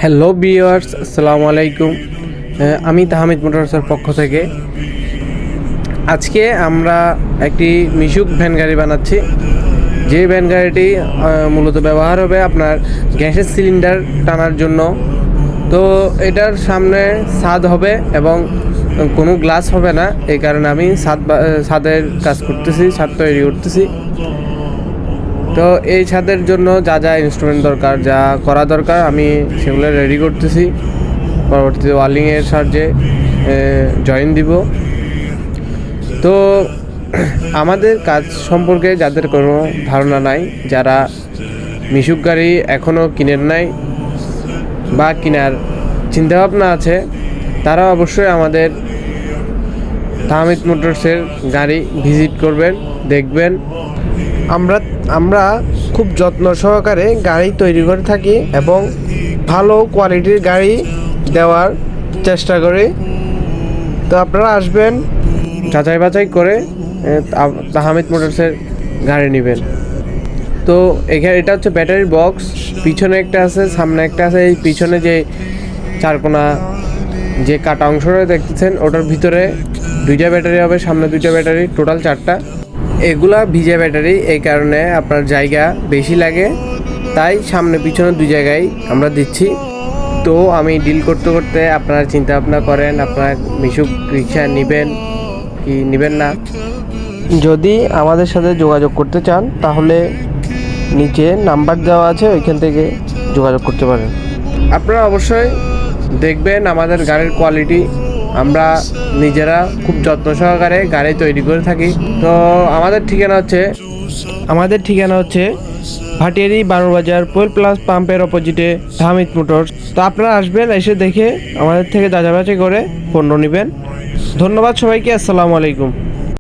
Hello viewers, আসসালামু আলাইকুম। আমি তাহমিদ মোটরসের পক্ষ থেকে আজকে আমরা একটি মিশুক ভ্যান গাড়ি বানাচ্ছি। যে ভ্যান গাড়িটি মূলত ব্যবহার হবে আপনার গ্যাসের সিলিন্ডার টানার জন্য। তো এটার সামনে ছাদ হবে এবং কোনো গ্লাস হবে না, এই কারণে আমি ছাদের কাজ করতেছি, ছাদ তৈরি করতেছি। তো এই ছাদের জন্য যা যা ইনস্ট্রুমেন্ট দরকার, যা করা দরকার, আমি সেগুলো রেডি করতেছি। পরবর্তীতে ওয়ার্লিংয়ের সাহায্যে জয়েন দিব। তো আমাদের কাজ সম্পর্কে যাদের কোনো ধারণা নাই, যারা মিশুক গাড়ি এখনও কিনেন নাই বা কেনার চিন্তাভাবনা আছে, তারা অবশ্যই আমাদের তাহমিদ মোটরসের গাড়ি ভিজিট করবেন, দেখবেন। আমরা খুব যত্ন সহকারে গাড়ি তৈরি করে থাকি এবং ভালো কোয়ালিটির গাড়ি দেওয়ার চেষ্টা করি। তো আপনারা আসবেন, যাচাই বাছাই করে তাহমিদ মোটরসের গাড়ি নেবেন। তো এখানে এটা হচ্ছে ব্যাটারি বক্স, পিছনে একটা আছে, সামনে একটা আছে। এই পিছনে যে চারকোনা যে কাটা অংশটা দেখতেছেন, ওটার ভিতরে দুইটা ব্যাটারি হবে, সামনে দুইটা ব্যাটারি, টোটাল 4টা। এগুলা ভিজে ব্যাটারি, এই কারণে আপনার জায়গা বেশি লাগে, তাই সামনে পিছনে দুই জায়গায় আমরা দিচ্ছি। তো আমি ডিল করতে করতে আপনারা চিন্তা ভাবনা করেন, আপনারা মিশুক রিক্সা নেবেন কি নেবেন না। যদি আমাদের সাথে যোগাযোগ করতে চান তাহলে নিচে নাম্বার দেওয়া আছে, ওইখান থেকে যোগাযোগ করতে পারেন। আপনারা অবশ্যই দেখবেন আমাদের গাড়ির কোয়ালিটি। আমরা নিজেরা খুব যত্ন সহকারে গাড়ি তৈরি করে থাকি। তো আমাদের ঠিকানা হচ্ছে ভাটিয়ারি বাজার পোল প্লাস পাম্পের অপোজিটে তাহমিদ মোটরস। তো আপনারা আসবেন, এসে দেখে আমাদের থেকে যাচাই বাছাই করে পণ্য নেবেন। ধন্যবাদ সবাইকে, আসসালামু আলাইকুম।